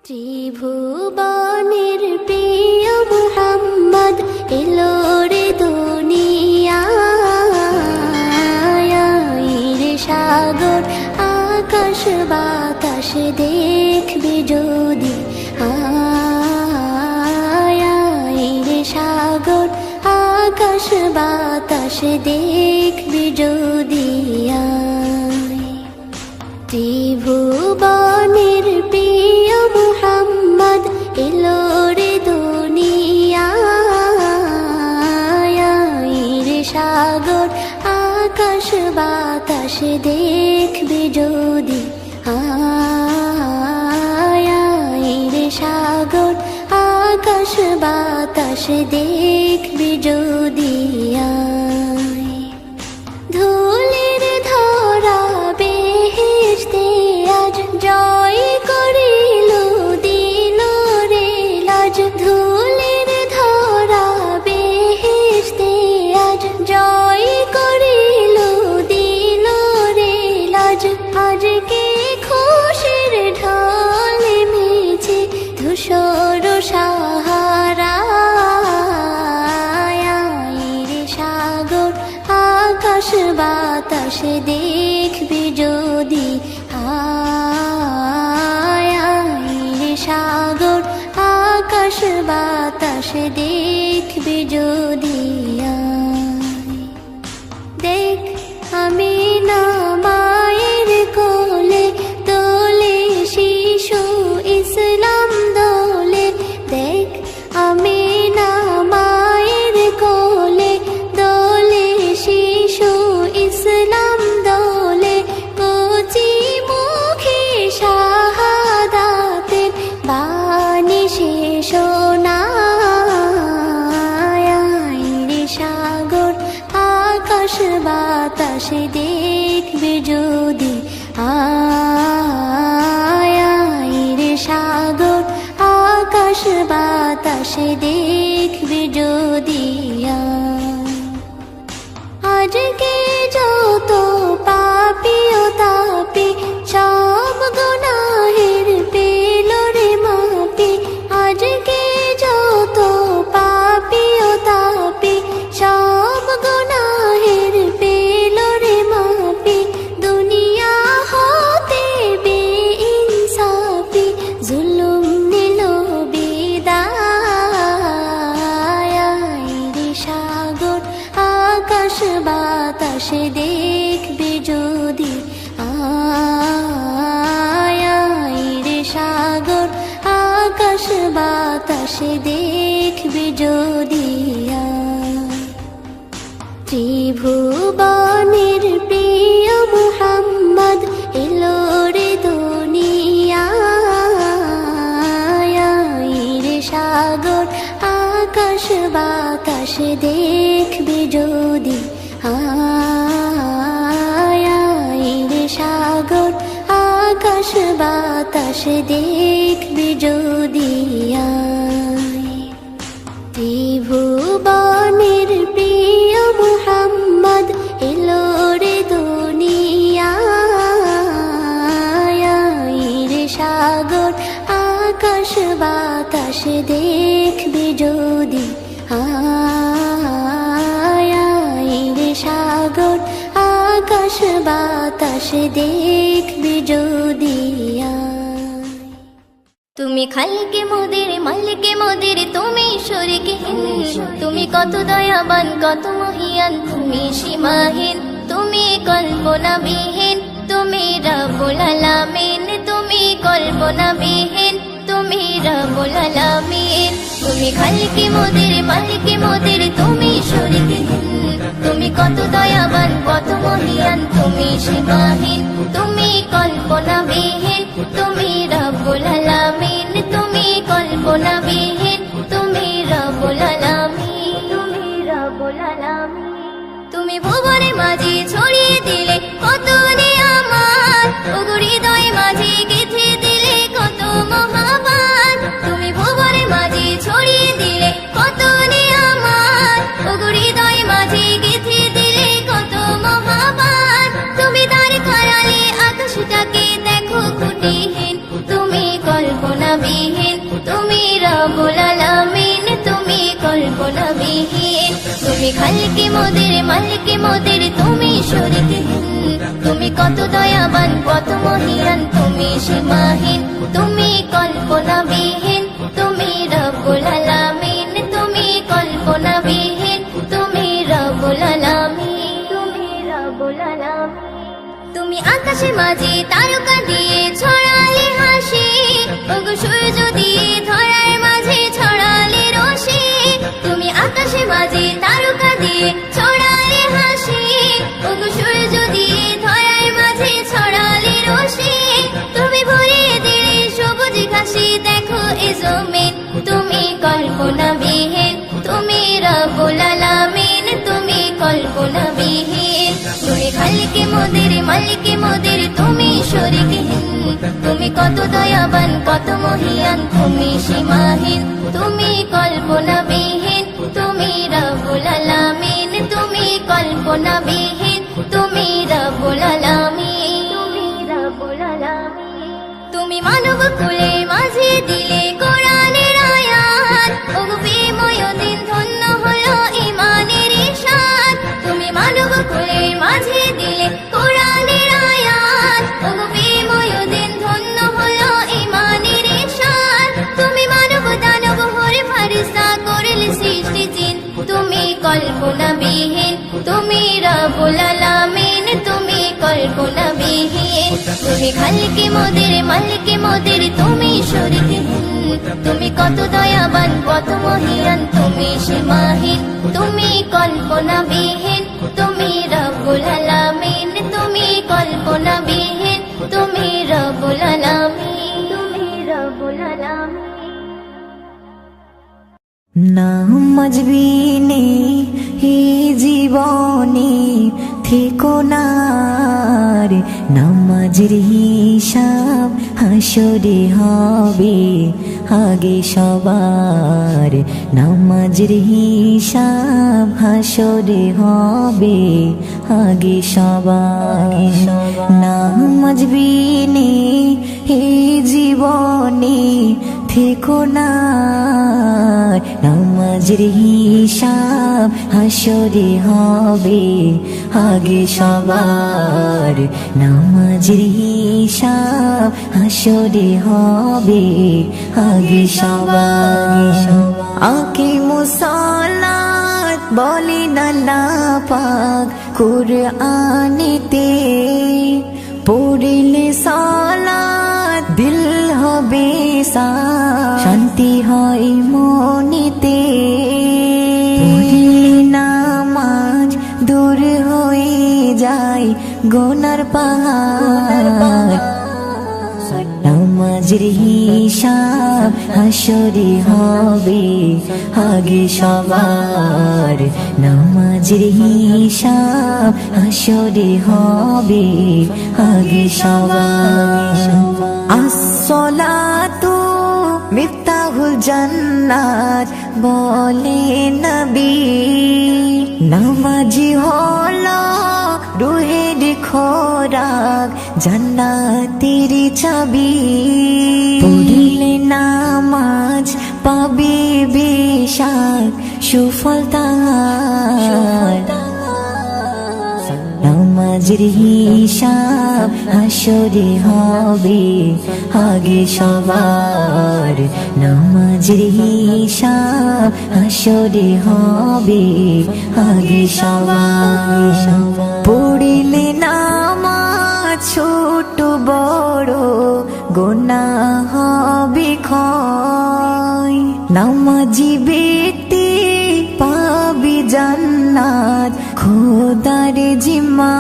ত্রিভুবনের প্রিয় মুহাম্মদ এলো রে দুনিয়ায়, রে সাগর আকাশ বাতাস দেখবি যদি, রে সাগর আকাশ বাতাস দেখবি যদি। ত্রিভুবনের প্রিয় মুহাম্মদ এলো রে দুনিয়ায়, রে সাগর আকাশ বাতাস দেখবি যদি, রে সাগর আকাশ বাতাস দেখবি যদি। ধুলির ধরা বেহেশতে আজ জয় করিল দিল রে লাজ, ধুলির ধরা বেহেশতে আজ জয় করিল দিল রে লাজ। আজকে খুশির ঢল মেছে ধূসর সাহারায়, রে সাগর আকাশ বাতাস দেখবি যদি, রে সাগর আকাশ বাতাস দেখবি যদি। দেখ আমি না মায়ের কোলে দোলে শিশু ইসলাম দোলে, দেখ আমি না মায়ের কোলে দোলে শিশু ইসলাম দোলে। কচি মুখে শাহাদাতের বাণী শেষ শোনায়, রে সাগর আকাশ বাতাস দেখবি যদি, রে সাগর আকাশ বাতাস দেখবি যদি। আজকে যত পাপী ও তাপী সব গুনাহের পেল রে মাপি, আজকে যত পাপী ও তাপী সব গুনাহের পেল রে মাপি। দুনিয়া হতে বেইনসাফি জুলুম নিল বিদায়, রে সাগর আকাশ বাতাস দেখবি যদি, রে সাগর আকাশ বাতাস দেখবি যদি। ত্রিভুবনের প্রিয় মুহাম্মদ এলো রে দুনিয়ায়, রে সাগর আকাশ বাতাস দেখবি যদি, রে সাগর আকাশ বাতাস দেখবি যদি। ত্রিভুবনের প্রিয় মুহাম্মদ এলো রে দুনিয়ায়, রে সাগর আকাশ বাতাস দেখবি যদি, রে সাগর আকাশ বাতাস দেখবি যদি। তুমি খালিকে মোদের মালিকে মোদের তুমি শরীকহীন, তুমি কত দয়াবান কত মহিয়ান, তুমি সীমাহীন তুমি কল্পনাবিহীন, তুমি রব্বুল আলামিন তুমি কল্পনাবিহীন, তুমি রব্বুল আলামিন। তুমি খালিকে মোদের মালিকে মোদের তুমি শরীকহীন, তুমি কত দয়াবান কত মহিয়ান, তুমি সীমাহীন তুমি কল্পনাবিহীন, তুমি রব্বুল আলামিন তুমি কল্পনাবিহীন, তুমি রব্বুল আলামিন, তুমি রব্বুল আলামিন। তুমি ভুবনের মাঝে ছড়িয়ে দিলে কত নিয়ামত, ওগো হৃদয় মাঝে গেঁথে দিলে কত মহাবান। তুমি ভুবনের মাঝে ছড়িয়ে দিলে কত নিয়ামত, ওগো হৃদয় মাঝে গেঁথে দিলে কত মহাবান। তুমি দ্বার খাড়ালে আকাশটাকে দেখো খুঁটিহীন, তুমি কল্পনা কল্পনাবিহীন, তুমি রব্বুল আলামিন, তুমি কল্পনাবিহীন। তুমি খালিকে মোদের মালিকে মোদের, তুমি শরীকহীন, তুমি কত দয়াবান কত মহিয়ান, তুমি সীমাহীন, তুমি কল্পনাবিহীন, তুমি রব্বুল আলামিন, তুমি কল্পনাবিহীন, তুমি রব্বুল আলামিন, তুমি রব্বুল আলামিন। তুমি আকাশে মাঝে তারকা দিয়ে ছড়ালে হাসি, ওগো সূর্য দিয়ে ধরার মাঝে ছড়ালে রশি। তুমি আকাশে মাঝে তারকা দিয়ে ছড়ালে হাসি, ওগো সূর্য দিয়ে ধরার মাঝে ছড়ালে রশি। তুমি ভরিয়ে দিলে সবুজ ঘাসে, দেখো এ জমিন, তুমি কল্পনাবিহীন, তুমি রব্বুল আলামিন, তুমি কল্পনাবিহীন। তুমি খালিকে মোদের মালিকে মোদের, তুমি শরীকহীন, তুমি কত দয়াবান কত মহিয়ান, তুমি সীমাহীন, তুমি কল্পনাবিহীন, তুমি রব্বুল আলামিন, তুমি কল্পনাবিহীন, তুমি রব্বুল আলামিন, তুমি রব্বুল আলামিন। তুমি মানব কুলে মাঝে দিলে কোরআনের আয়াত, ওগো প্রেমময় দিন ধন্য হলো ঈমানের ইরশাদ। তুমি মানব কুলে মাঝে দিলে কোরআনের আয়াত, ওগো প্রেমময় দিন ধন্য হলো ঈমানের ইরশাদ। তুমি মানব দানব হরে ফারিস্তা করলে সৃষ্টি জিন, তুমি কল্পনাবিহীন, তুমি রব্বুল আলামিন, তুমি কল্পনাবিহীন। তুমি খালিকে মোদের মালিকে মোদের, তুমি শরীকহীন, তুমি কত দয়াবান কত মহিয়ান, তুমি সীমাহীন, তুমি কল্পনাবিহীন, তুমি রব্বুল আলামিন, তুমি কল্পনাবিহীন, তুমি রব্বুল আলামিন, তুমি রব্বুল আলামিন। নামাজ বিনে হে জীবনে থেকো না রে, নামাজের হিসাব হাসরে হবে আগে সবার, নামাজের হিসাব হাসরে হবে আগে সবার। নামাজ বিনে হে জীবনে থেকো না, নামাজের হিসাব হাসরে হবে আগে সবার, নামাজের হিসাব হাসরে হবে আগে সবার। আকিমুসসালাত বলেন আল্লাহ পাক কুরআনেতে, পড়লে সালাত দিল হবে সাফ, শান্তি হয় মনেতে। পড়লে নামাজ দূর হয়ে যায় গুনার পাহাড়, নামাজের হিসাব হাসরে হবে আগে সবার, নামাজের হিসাব হাসরে হবে আগে সবার। আসসালাতু মিফতাহুল জান্নাত বলে নবী, নামাজি হলো রুহের খোরাক, জান্নাতের চাবি। পড়লে নামাজ পাবে বেশাক সুফল তার, নামাজের হিসাব হাসরে হবে আগে সবার, নামাজের হিসাব হাসরে হবে আগে সবার। পড়লে নামাজ ছোট বড় গুনাহ হবে ক্ষয়, নামাজি ব্যক্তি পাবে জান্নাত খোদার জিম্মা।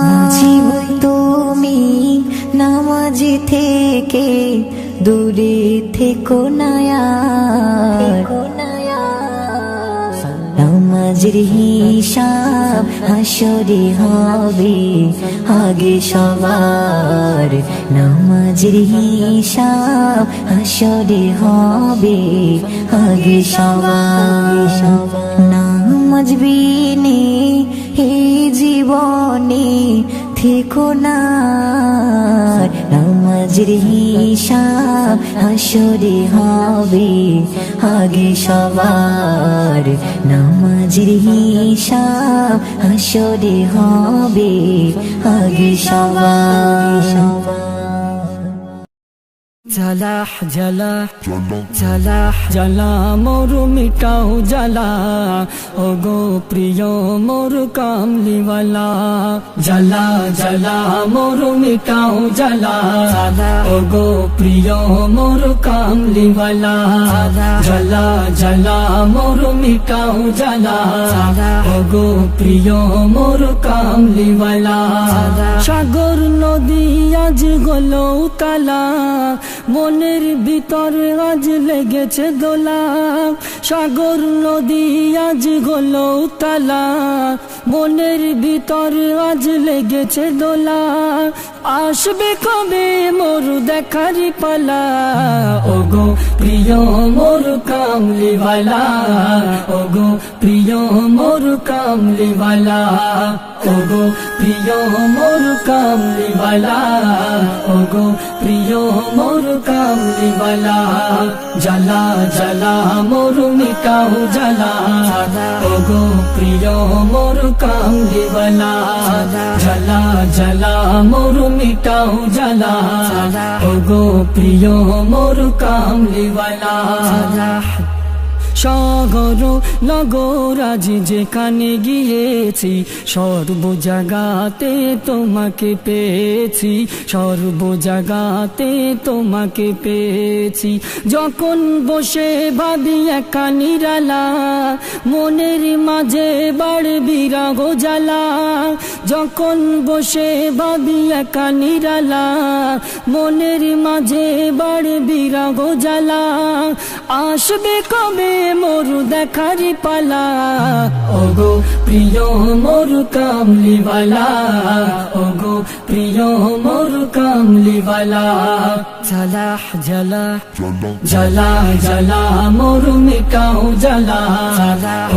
মুজিব তুমি নামাজি থেকে দূরে থেকো না আর, নামাজের হিসাব হাসরে হবে আগে সবার, নামাজের হিসাব হাসরে হবে আগে সবার। নামাজ বিনে হে জীবনে থেকো না, নামাজ নামাজের হিসাব হাসরে হবে আগে সবার, নামাজের হিসাব হাসরে হবে আগে সবার। জালাহ জালাহ জালাহ জালা মোর মিটাও জালা, ও গো প্রিয় মোর কামলিওয়ালা। জালা জালা মোর মিটাও জালা, ও গো প্রিয় মোর কামলিওয়ালা। জালা জালা মোর মিটাও জালা, ও গো প্রিয় মোর কামলিওয়ালা। সাগর নদী আজ গলো তালা, মনের ভিতর আজ লেগেছে দোলা। সাগর নদী আজ হলো তালা, মনের ভিতর আজ লেগেছে দোলা। আসবে কবে মোর দেখার পালা, ও গো প্রিয় মোর কামলিওয়ালা। ও গো প্রিয় মোর কামলিওয়ালা, ও গো প্রিয় মোর কামলিওয়ালা। ও গো প্রিয় মোর কামলিওয়ালা। জালা জালা মোর মিটাও জালা, ও গো প্রিয় মোর কামলিওয়ালা। জালা জালা মোর মিটাও জালা, ও গো প্রিয় মোর কামলিওয়ালা। সাগর নগর আজ যেখানে গিয়েছি, সর্ব জায়গাতে তোমাকে পেয়েছি, সর্ব জায়গাতে তোমাকে পেয়েছি। যখন বসে ভাবি একা নিরালা, মনের মাঝে বাড়ে বিরাগ জ্বালা। যখন বসে ভাবি একা নিরালা, মনের মাঝে বাড়ে বিরাগ জ্বালা। আসবে কবে মোর দেখার পালা, ও গো প্রিয় মোর কামলিওয়ালা। ও গো প্রিয় মোর কামলিওয়ালা। জালাহ জালাহ জালা জালা মোর মিটাও জালা,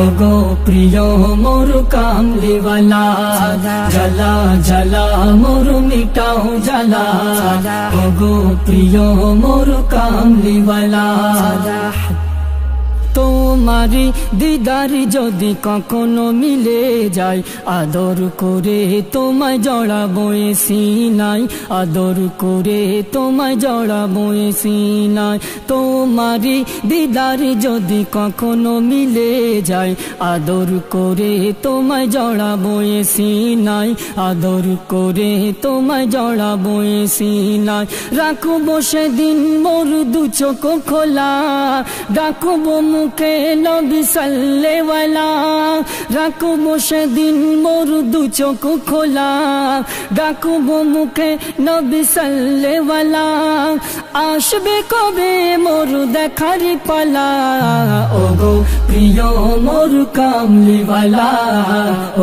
ও গো প্রিয় মোর কামলিওয়ালা। জালা জালা মোর মিটাও জালা, ও গো প্রিয় মোর কামলিওয়ালা। তোমারি দিদার যদি কখনো মিলে যায়, আদর করে তোমায় জড়াবো সিনাই, আদর করে তোমায় জড়াবো সিনাই। তোমারি দিদার যদি কখনো মিলে যায়, আদর করে তোমায় জড়াবো সিনাই, আদর করে তোমায় জড়াবো সিনাই। রাখবো সেদিন মোর দু চোখ খোলা, ডাকবো মুখে নবী সাল্লেওয়ালা। রাখবো সেদিন মোর দু চোখ খোলা, ডাকবো মুখে নবী সাল্লেওয়ালা। আসবে কবে মোর দেখার পালা, ও গো প্রিয় মোর কামলিওয়ালা।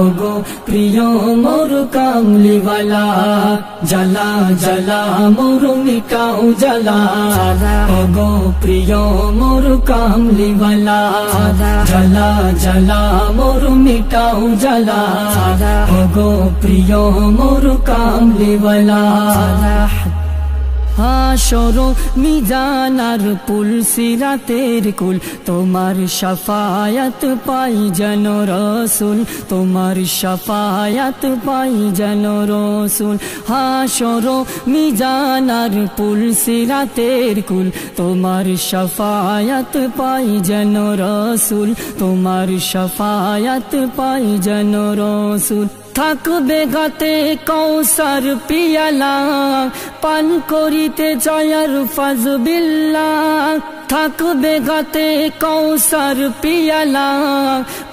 ও গো প্রিয় মোর কামলিওয়ালা। জালা জালা মোর মিটাও জালা, ও গো প্রিয় মোর কামলিওয়ালা। জালা জালা মোর মিটাও জালা, ও গো প্রিয় মোর কামলিওয়ালা। হাসর মিজানার পুল সিরাতের কুল, তোমার শাফায়াত পাই যেন রসুল, তোমার শাফায়াত পাই যেন রসুল। হাসর মিজানার পুল সিরাতের কুল, তোমার শাফায়াত পাই যেন রসুল, তোমার শাফায়াত পাই যেন রসুল। থাকবে গাতে কৌসার পিয়ালা, পান করিতে জয়ার ফাজবিল্লা। থাকবে গাতে কৌসার পিয়ালা,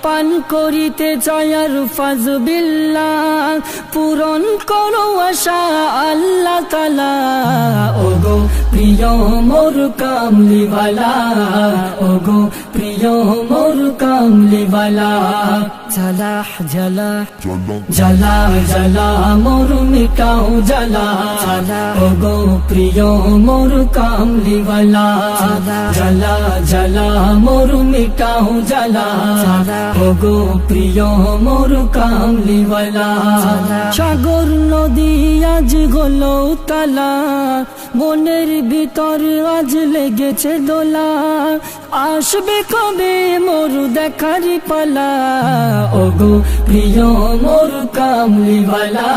পান করিতে জয়ার ফাজবিল্লা। পূরণ করো আশা আল্লাহ তাআলা, ও গো প্রিয় মোর কামলিওয়ালা। ও গো প্রিয় মোর কামলিওয়ালা। জালাহ জালাহ জালা জালা মোর মিটাও জালা, ও গো প্রিয় মোর কামলিওয়ালা। জ্বালা জ্বালা মোর মিটাও জ্বালা ওগো প্রিয় মোর কামলিওয়ালা সাগর নদী আজ হলো তালা মনের ভিতর আজ লেগেছে দোলা আসবে কবে মোর দেখার পালা ওগো প্রিয় মোর কামলিওয়ালা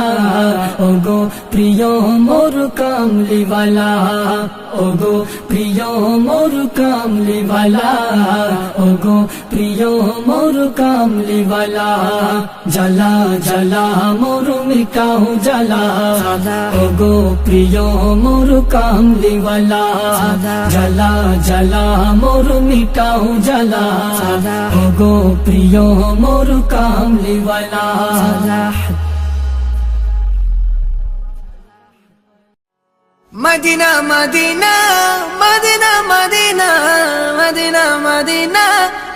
ওগো প্রিয় মোর কামলিওয়ালা ওগো প্রিয় মোর কামলিওয়ালা ওগো প্রিয় মোর কামলিওয়ালা জ্বালা জ্বালা মোর মিটাও জ্বালা ওগো প্রিয় মোর কামলিওয়ালা জ্বালা জ্বালা মোর মিটাও জ্বালা ওগো প্রিয় মোর কামলিওয়ালা Medina Medina Medina Medina Medina Medina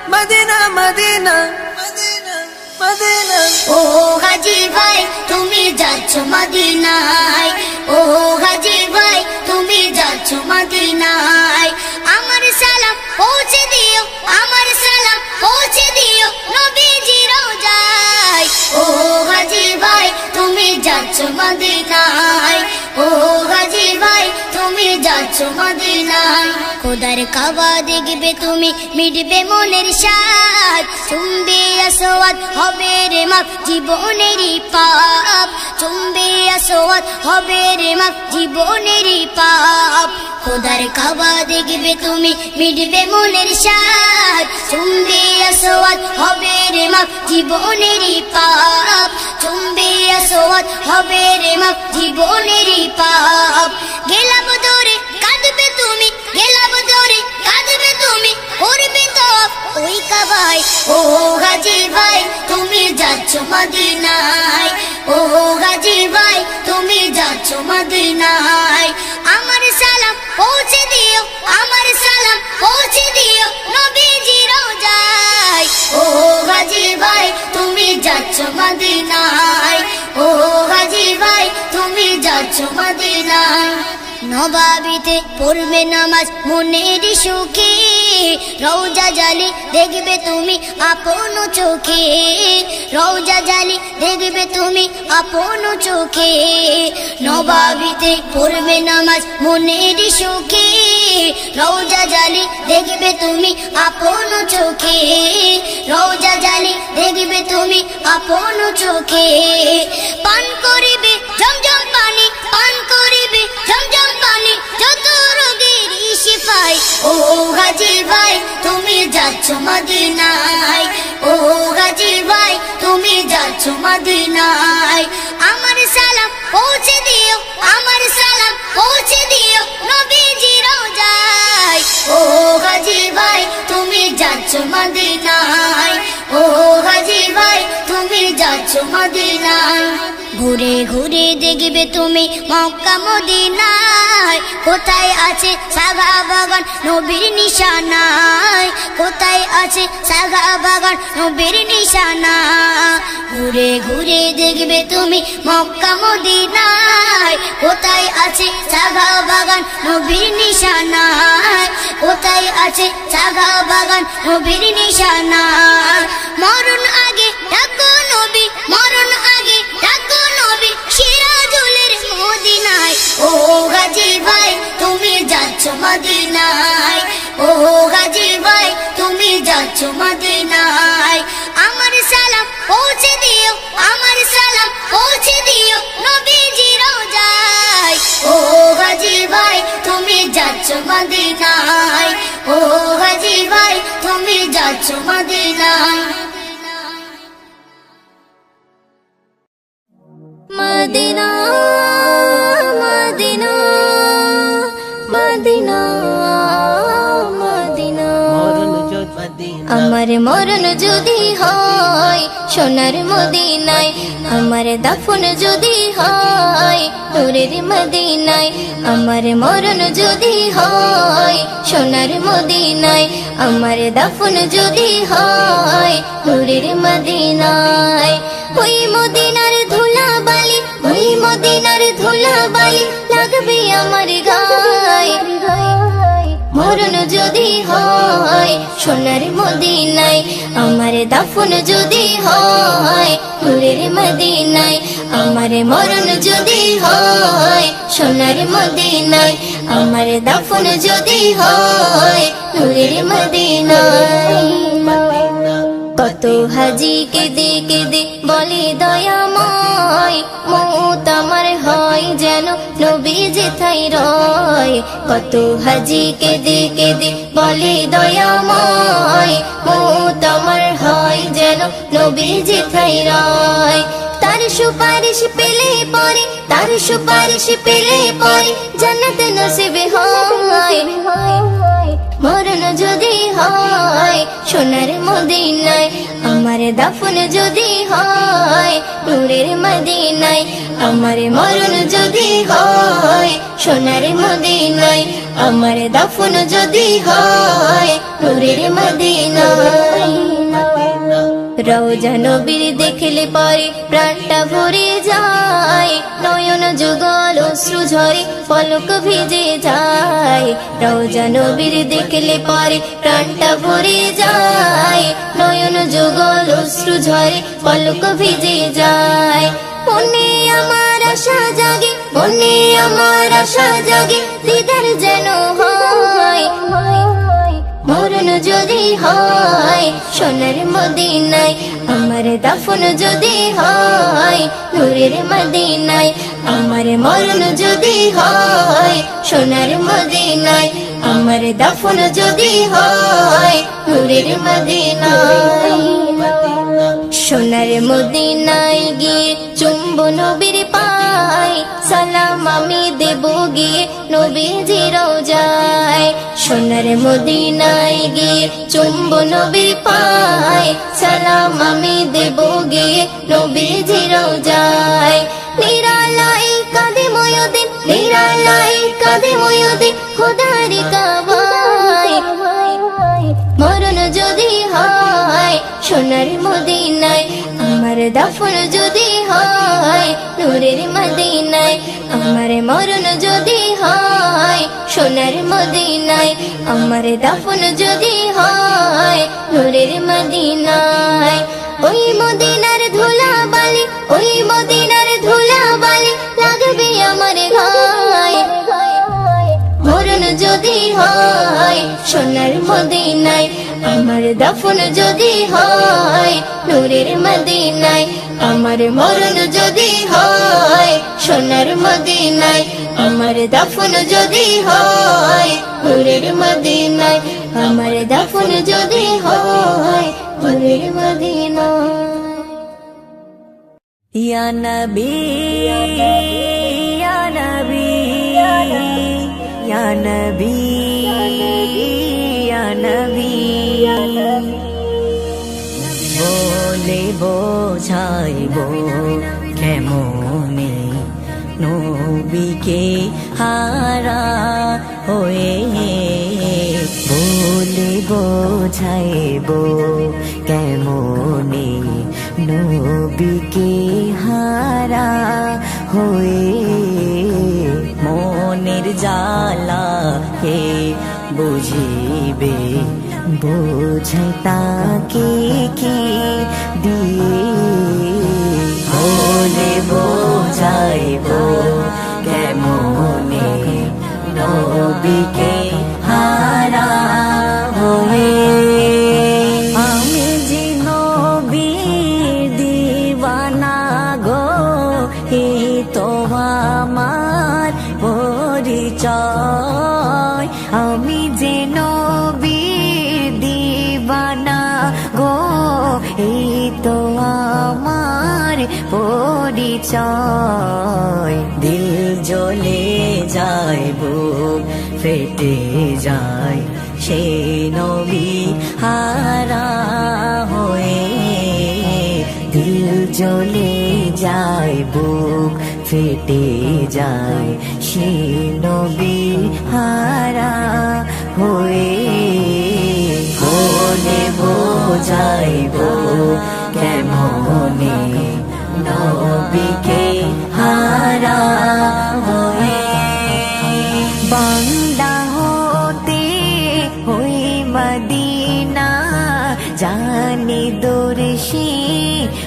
Medina Medina Medina Medina ও গাজী ভাই তুমি যাচ্ছ মদিনায় ও গাজী ভাই তুমি যাচ্ছ মদিনায় আমার সালাম পৌঁছে দিও আমার সালাম পৌঁছে দিও নবীজি রওজায় ও গাজী ভাই তুমি যাচ্ছ মদিনায় ও গাজী ভাই তুমি যাচ্ছ মদিনায় খোদার কাবা দেখবে তুমি মিটবে মনের স্বাদ চুম্বে আসওয়াদ হবে রে মাপ জীবনেরই পাপ চুম্বে আসওয়াদ হবে রে মাপ জীবনেরই পাপ খোদার কাবা দেখবে তুমি মিটবে মনের স্বাদ চুম্বে আসওয়াদ হবে রে মাপ জীবনেরই পাপ চুম্বে আসওয়াদ হবে রে মাপ জীবনেরই পাপ গেলাম দূরে কাঁদবে তুমি গেলাম দূরে কাঁদবে তুমি করবে তো ওই কাবায় ও গাজী ভাই তুমি যাচ্ছ মদিনায় ও গাজী ভাই তুমি যাচ্ছ মদিনায় আমার সালাম পৌঁছে দিও আমার সালাম পৌঁছে দিও নবীজি রওজায় ও গাজী ভাই তুমি যাচ্ছ মদিনায় ও গাজী ভাই তুমি যাচ্ছ মদিনায় নবাবিতে পড়বে নামাজ মনের সুখে রওজা জালি দেখবে তুমি আপন চোখে রওজা জালি দেখবে তুমি আপন চোখে নবাবিতে পড়বে নামাজ মনের সুখে রওজা জালি দেখবে তুমি আপন চোখে রওজা জালি দেখবে তুমি আপন চোখে পান করিবে জমজম পানি পান করিবে জমজম পানি যত রোগের শিফায় ও গাজী ভাই তুমি যাচ্ছ মদিনায় ও গাজী ভাই তুমি যাচ্ছ মদিনায় আমার সালাম পৌঁছে দিও আমার সালাম পৌঁছে দিও নবীজি রওজায় ও গাজী ভাই তুমি যাচ্ছ মদিনায় ও গাজী ভাই তুমি যাচ্ছ মদিনায় ঘুরে ঘুরে দেখবে তুমি মক্কা মদিনায় কোথায় আছে সাগা বাগান নবীর নিশানায় কোথায় আছে সাগা বাগান নবীর নিশানা ঘুরে ঘুরে দেখবে তুমি মক্কা মদিনায় কোথায় আছে সাগা বাগান নবীর নিশানায় কোথায় আছে সাগা বাগান নবীর নিশানা মরণ আগে ডাকো নবী মরণ আগে ডাকো নবী সিরাজুলের মদিনায় ও গাজী ভাই তুমি যাচ্ছ মদিনায় ও গাজী ভাই তুমি যাচ্ছ মদিনায় আমার সালাম পৌঁছে দিও আমার সালাম পৌঁছে দিও নবীজি রওজায় ও গাজী ভাই তুমি যাচ্ছ মদিনায় ও গাজী ভাই তুমি যাচ্ছ মদিনায় মদিনা মদিনা মদিনা মদিনা আমার মরণ যদি হয় সোনার মদিনায় আমার দাফন যদি হয় নূরের মদিনায় আমার মরণ যদি হয় সোনার মদিনায় আমার দাফন যদি হয় নূরের মদিনায় ওই মদিনার ধুলা বালি ওই মদিনার ধুলা বালি লাগবে আমার গায় মরণ যদি হয় সোনার মদিনায়, আমার দাফন যদি হয় নূরের মদিনায়, আমার মরণ যদি হয় সোনার মদিনায়, আমার দাফন যদি হয় নূরের মদিনায়। কত হাজি কেঁদে কেঁদে বলে দয়াময়, মৌত আমার হয় যেন নবী যেথায় রয়। কত হাজি কেঁদে কেঁদে বলে দয়াময়, মৌত আমার হয় যেন নবী যেথায় রয়। তার সুপারিশ পেলে পরে, তার সুপারিশ পেলে পরে জান্নাত নসিবে হয়। মরণ যদি হয় সোনার মদিনায়, আমার দাফন যদি হয় নূরের মদিনায়, আমার মরণ যদি হয় সোনার মদিনায়, আমার দাফন যদি হয় নূরের মদিনায়। রওজা নবীর দেখলে পরে প্রাণটা ভরে যায়, নয়ন যুগল অশ্রু ঝরে পলক ভিজে যায়। রওজা নবীর দেখলে পরে প্রাণটা ভরে যায়, নয়ন যুগল অশ্রু ঝরে পলক ভিজে যায়। মনে আমার আশা জাগে, মনে আমার আশা জাগে, দিদার যেন হয়। মরণ যদি হয় সোনার মদিনায়, আমার দাফন যদি হয় নূরের মদিনায়, আমার মরণ যদি হয় সোনার মদিনায়, আমার দাফন যদি হয় নূরের মদিনায়। সোনার মদিনায় গিয়ে চুম্বো নবীর পায়, সালাম আমি দেব গিয়ে নবীজি রওজায়। সোনার মদিনায় গিয়ে চুম্বো নবীর পায়, সালাম আমি দেব গিয়ে নবীজি রওজায়। নিরালাই কাঁদে ময়দিন, নিরালাই কাঁদে ময়দিন খোদার কাবায়। মরণ যদি হয় সোনার মদিনায়, আমার দাফন যদি হয় নূরের মদিনায়, আমার মরণ যদি হয় সোনার মদিনায়, আমার দাফন যদি হয় নূরের মদিনায়। ওই মদিনার ধুলা বালি, ওই মদিনার ধুলা বালি লাগবে আমার গায়ে। মরণ যদি হয় সোনার মদিনায়, আমার দাফন যদি হয় নূরের মদিনায়, আমার মরণ যদি হয় সোনার মদিনায়, আমার দাফন যদি হয় নূরের মদিনায়, আমার দাফন যদি হয় নূরের মদিনায়। ইয়া নবী ইয়া নবী ইয়া নবী ইয়া নবী, বলে বোঝাইবো কেমনে নবীকে হারা হয়ে, বলে বোঝাইবো কেমনে নবীকে হারা হয়ে। মনের জ্বালা কে বুঝিবে, বোঝাই তাকে কি দিয়ে, বলে বোঝাইবো কেমনে নবীকে হারা হয়ে। আমি যে নবীর দিওয়ানা গো, এই তো আমার পরিচয়। আমি যে নবীর দিওয়ানা গো, এই তো আমার পরিচয়। দিল জ্বলে যায়, বুক ফেটে যায়, সেই নবী হারা হয়ে। দিল জ্বলে যায়, বুক ফেটে যায়, সেই নবী হারা হয়ে। বলে বোঝাইবো কেমনে নবীকে হারা হয়ে। বান্দা হতে দূরশি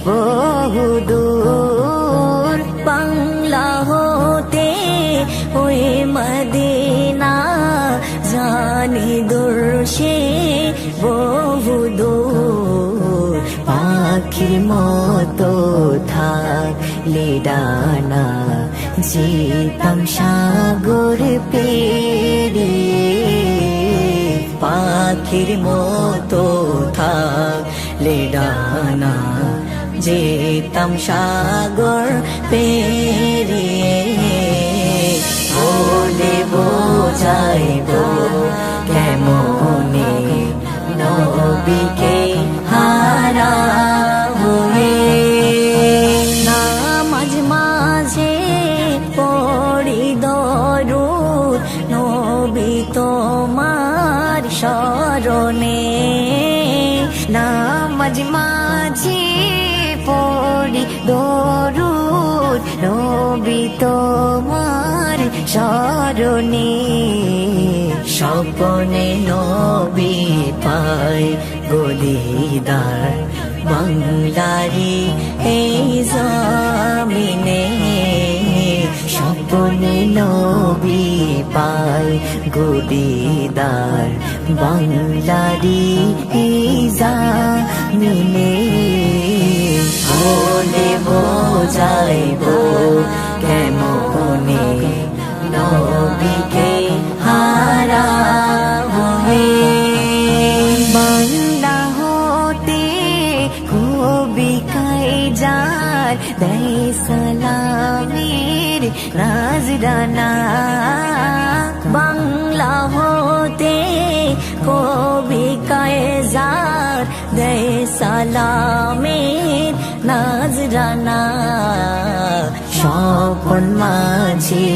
বহুদূর বাংলা হতে ওই মদিনা জানি দূরশি বহুদূর পাখির মতো থাকলে ডানা যেতাম সাগর পেরিয়ে পাখির মতো থাকলে ডানা যেতাম সাগর পেরিয়ে বলে বোঝাইব কেমনে নবীকে হারা হয়ে নামাজ মাঝে পড়ি দরুদ নবী তোমার শরণে নামাজ মাঝে পড়ি দরুদ নবী তোমার শরণে স্বপনে নবী পাই গদিদার বাংলারি এই জমিনে স্বপনে নবী পাই গদিদার বাংলারি এই জমিনে বলে বোঝাইব কেমনে নবীকে হারা হয়ে বাংলা হতে কবি কাইজার দেয় সালামের নাজরানা বাংলা হতে কবি কাইজার দেয় সালামের নাজরানা স্বপন মাঝে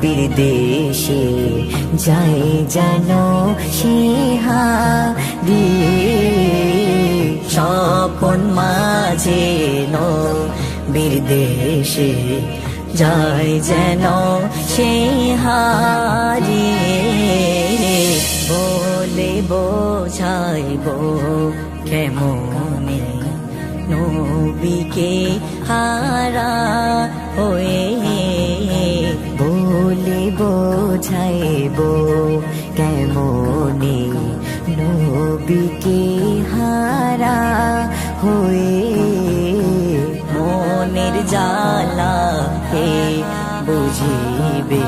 বিদেশে যাই যেন সিহারি স্বপন মাঝে বিদেশে যাই যেন সিহারি বলে বোঝাইব কেমনে নবীকে হারা হয়ে বলে বোঝাইব কেমনে নবীকে হারা হয়ে মনের জ্বালা হে বুঝিবে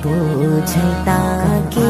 বোঝাই তাকে